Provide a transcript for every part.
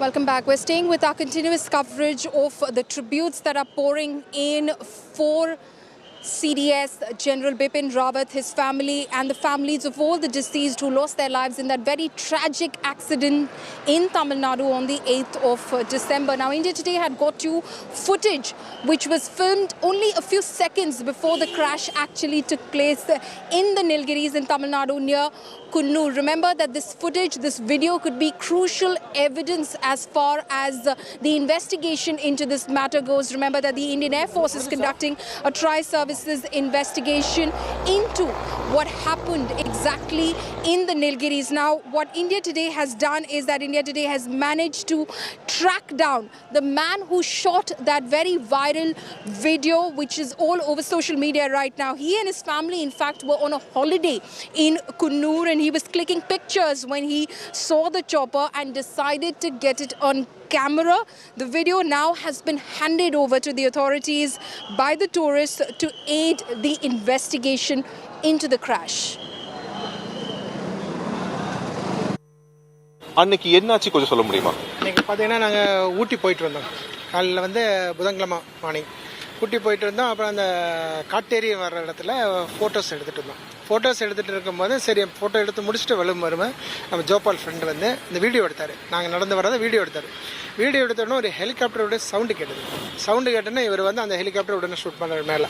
Welcome back. We're staying with our continuous coverage of the tributes that are pouring in for CDS General Bipin Rawat, his family, and the families of all the deceased who lost their lives in that very tragic accident in Tamil Nadu on the 8th of December. Now, India Today had got you footage which was filmed only a few seconds before the crash actually took place in the Nilgiris in Tamil Nadu near Kunnur. Remember that this footage, this video could be crucial evidence as far as the investigation into this matter goes. Remember that the Indian Air Force is conducting a tri-services investigation into what happened exactly in the Nilgiris. Now, what India Today has done is that India Today has managed to track down the man who shot that very viral video, which is all over social media right now. He and his family, in fact, were on a holiday in Kunnur, and he was clicking pictures when he saw the chopper and decided to get it on camera. The video now has been handed over to the authorities by the tourists to aid the investigation into the crash. அன்னைக்கு என்னாச்சு கொஞ்சம் சொல்ல முடியுமா? இன்னைக்கு பார்த்தீங்கன்னா நாங்கள் ஊட்டி போயிட்டு வந்தோம். காலையில் புதன்கிழமை மார்னிங் ஊட்டி போயிட்டு இருந்தோம். அப்புறம் அந்த காட்டேரி வர்ற இடத்துல ஃபோட்டோஸ் எடுத்துகிட்டு இருந்தோம். ஃபோட்டோஸ் எடுத்துகிட்டு இருக்கும்போது சரி ஃபோட்டோ எடுத்து முடிச்சுட்டு வரும்போது நம்ம ஜோபால் ஃப்ரெண்டு இந்த வீடியோ எடுத்தார். நாங்கள் நடந்து வரதை வீடியோ எடுத்தார். வீடியோ எடுத்தோடனே ஒரு ஹெலிகாப்டரோட சவுண்டு கேட்டது. சவுண்டு கேட்டோன்னே இவர் அந்த ஹெலிகாப்டர் உடனே ஷூட் பண்ணுற மேலே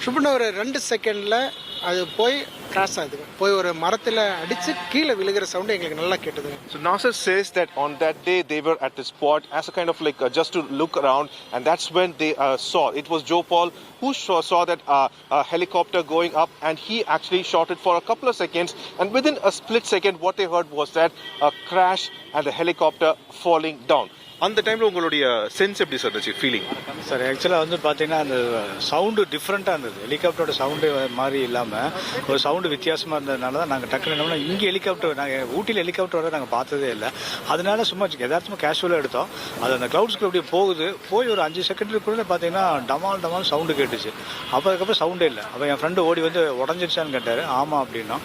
ஷூட் பண்ண ஒரு 2 செகண்டில் அது போய் கிராஷ் ஆகுதுங்க. போய் ஒரு மரத்தில் அடித்து கீழே விழுகிற சவுண்டு எங்களுக்கு நல்லா கேட்டதுங்க. So Nasser says that on that day they were at the spot as a kind of like just to look around, and that's when they saw it was Joe Paul who saw that helicopter going up, and he actually shot it for a couple of seconds, and within a split second what they heard was that a crash and the helicopter falling down. அந்த டைமில் உங்களுடைய sense எப்படி sir இருந்துச்சு, feeling? Sir ஆக்சுவலாக பார்த்தீங்கன்னா அந்த sound டிஃப்ரெண்ட்டாக இருந்தது. ஹெலிகாப்டரோட சவுண்டு மாதிரி இல்லாமல் ஒரு சவுண்டு வித்தியாசமாக இருந்ததுனால தான் நாங்கள் டக்குனு என்னன்னா இங்கே ஹெலிகாப்டர் நாங்கள் ஊட்டியில் ஹெலிகாப்டரோட நாங்கள் பார்த்ததே இல்லை. அதனால சும்மா எதார்த்தமாக கேஷுவலாக எடுத்தோம். அது அந்த க்ளவுட்ஸ்க்கு அப்படியே போய் ஒரு 5 செகண்டுக்குள்ளே பார்த்தீங்கன்னா டமால் சவுண்டு கேட்டுச்சு. அதுக்கப்புறம் சவுண்டே இல்லை. அப்போ என் ஃப்ரெண்டு ஓடி உடஞ்சிருச்சான்னு கேட்டார். ஆமாம் அப்படின்னா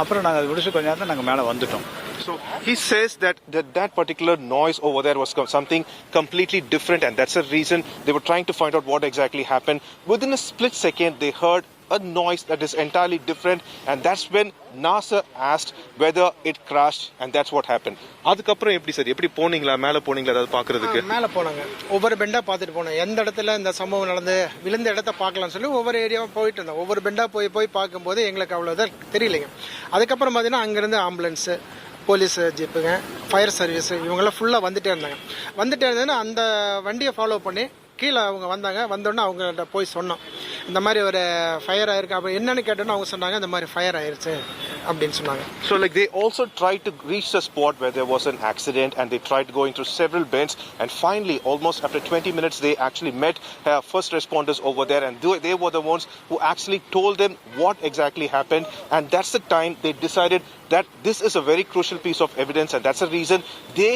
அப்புறம் நாங்கள் அதை முடிச்சு கொஞ்ச நேரம் நாங்கள் மேலே வந்துட்டோம். So he says that particular noise over there was something completely different, and that's the reason they were trying to find out what exactly happened. Within a split second, they heard a noise that is entirely different, and that's when Nasser asked whether it crashed, and that's what happened. அதுக்கப்புறம் எப்படி sir, எப்படி போனீங்களா, மேலே போனீங்களா ஏதாவது பார்க்கறதுக்கு? மேலே போனாங்க. ஒவ்வொரு பெண்டாக பார்த்துட்டு போனோம். எந்த இடத்துல இந்த சம்பவம் நடந்து விழுந்த இடத்த பார்க்கலாம்னு சொல்லி ஒவ்வொரு ஏரியாவும் போயிட்டு இருந்தோம். ஒவ்வொரு பெண்டாக போய் பார்க்கும்போது எங்களுக்கு அவ்வளோதான் தெரியலைங்க. அதுக்கப்புறம் பார்த்தீங்கன்னா அங்கேருந்து ஆம்புலன்ஸு, போலீஸ் ஜீப்புங்க, ஃபயர் சர்வீஸு இவங்கெல்லாம் ஃபுல்லாக வந்துட்டே இருந்ததுன்னா அந்த வண்டியை ஃபாலோ பண்ணி கீழே அவங்க வந்தோடனே அவங்கள்ட்ட போய் சொன்னோம் இந்த மாதிரி ஒரு ஃபயர் ஆயிருக்கு. அப்போ என்னன்னு கேட்டோன்னா அவங்க சொன்னாங்க இந்த மாதிரி ஃபயர் ஆயிருச்சு அப்படின்னு சொன்னாங்க. So like they also tried to reach the spot where there was an accident, and they tried going through several bends, and finally almost after 20 minutes they actually met first responders over there, and they were the ones who actually told them what exactly happened, and that's the time they decided that this is a very crucial piece of evidence, and that's the reason they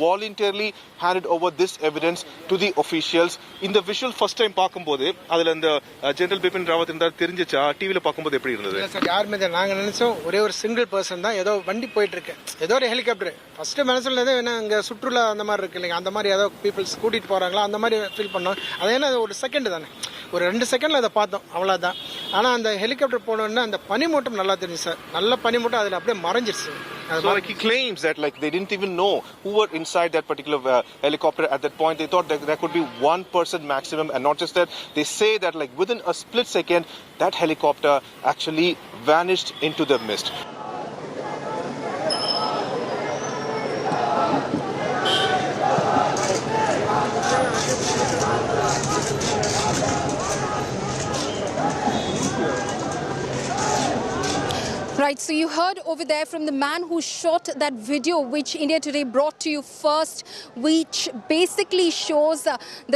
voluntarily handed over this evidence to the officials. In the visual first time பார்க்கும்போது அதுல அந்த general Bipin Rawat இருந்தார் தெரிஞ்சிச்சா? டிவில பார்க்கும்போது எப்படி இருந்தது? Sir யாருமே நாங்கள் நினைச்சோம் ஒரே ஒரு சிங்கிள் பர்சன் தான், ஏதோ வண்டி போயிட்டு இருக்கு, ஏதோ ஒரு ஹெலிகாப்டர். ஃபர்ஸ்ட் மனசுல ஏதோ என்ன அங்கே சுற்றுலா அந்த மாதிரி இருக்கு இல்லைங்க, அந்த மாதிரி ஏதோ பீப்புள்ஸ் கூட்டிட்டு போறாங்களா அந்த மாதிரி ஃபீல் பண்ணோம். அது என்ன ஒரு செகண்ட் தானே, ஒரு 2 செகண்ட்ல அதை பார்த்தோம், அவ்வளோதான். ஆனால் அந்த ஹெலிகாப்டர் போனோன்னா அந்த பனிமூட்டம் நல்லா தெரிஞ்சு சார், நல்ல பனிமூட்டம் அதில் அப்படியே மறைஞ்சிருச்சு. So like he claims that like they didn't even know who were inside that particular helicopter at that point. They thought that there could be one person maximum, and not just that, they say that like within a split second that helicopter actually vanished into the mist. Right, so you heard over there from the man who shot that video, which India Today brought to you first, which basically shows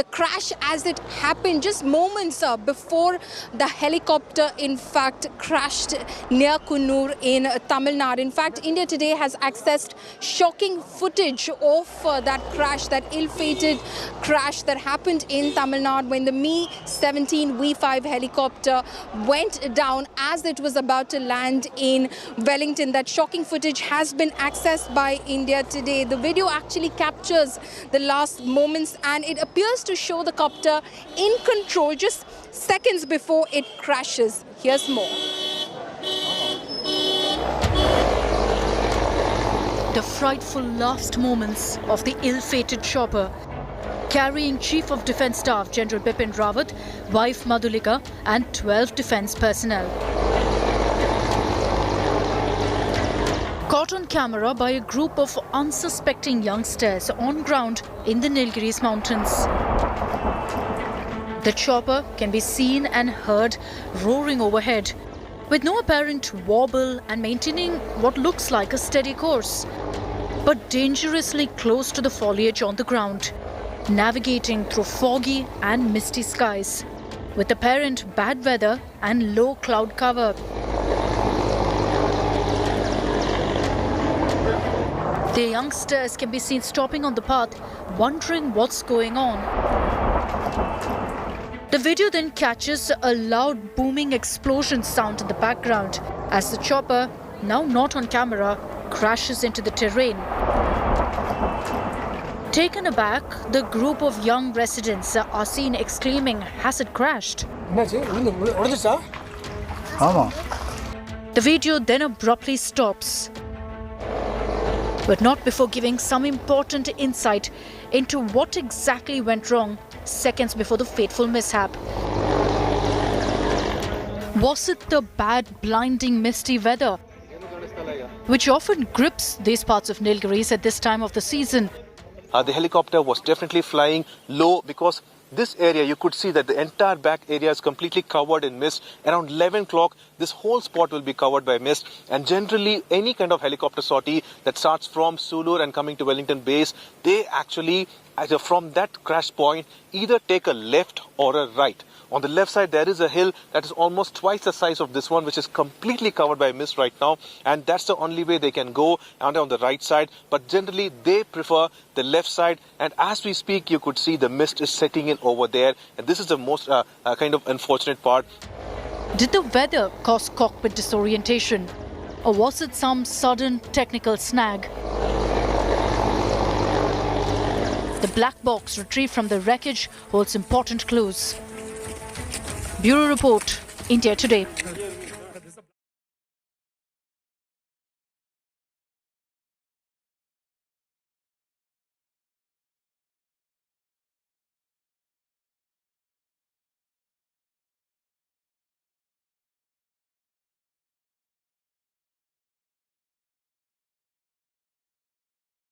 the crash as it happened just moments before the helicopter, in fact, crashed near Kunnur in Tamil Nadu. In fact, India Today has accessed shocking footage of that crash, that ill-fated crash that happened in Tamil Nadu when the Mi-17 V5 helicopter went down as it was about to land in in Wellington. That shocking footage has been accessed by India today. The video actually captures the last moments and it appears to show the copter in control just seconds before it crashes. Here's more. The frightful last moments of the ill-fated chopper carrying Chief of Defence Staff General Bipin Rawat, wife Madhulika and 12 defence personnel. Caught on camera by a group of unsuspecting youngsters on ground in the Nilgiris mountains. The chopper can be seen and heard roaring overhead, with no apparent wobble and maintaining what looks like a steady course, but dangerously close to the foliage on the ground, navigating through foggy and misty skies, with apparent bad weather and low cloud cover. The youngsters can be seen stopping on the path, wondering what's going on. The video then catches a loud booming explosion sound in the background as the chopper, now not on camera, crashes into the terrain. Taken aback, the group of young residents are seen exclaiming, "Has it crashed?" The video then abruptly stops, but not before giving some important insight into what exactly went wrong seconds before the fateful mishap. Was it the bad, blinding, misty weather, which often grips these parts of Nilgiris at this time of the season? The helicopter was definitely flying low because this area, you could see that the entire back area is completely covered in mist. Around 11 o'clock, this whole spot will be covered by mist. And generally, any kind of helicopter sortie that starts from Sulur and coming to Wellington base, they actually, from that crash point, either take a left or a right. On the left side, there is a hill that is almost twice the size of this one, which is completely covered by mist right now. And that's the only way they can go, and on the right side. But generally, they prefer the left side. And as we speak, you could see the mist is setting in over there. And this is the most kind of unfortunate part. Did the weather cause cockpit disorientation? Or was it some sudden technical snag? The black box retrieved from the wreckage holds important clues. Bureau Report, India Today.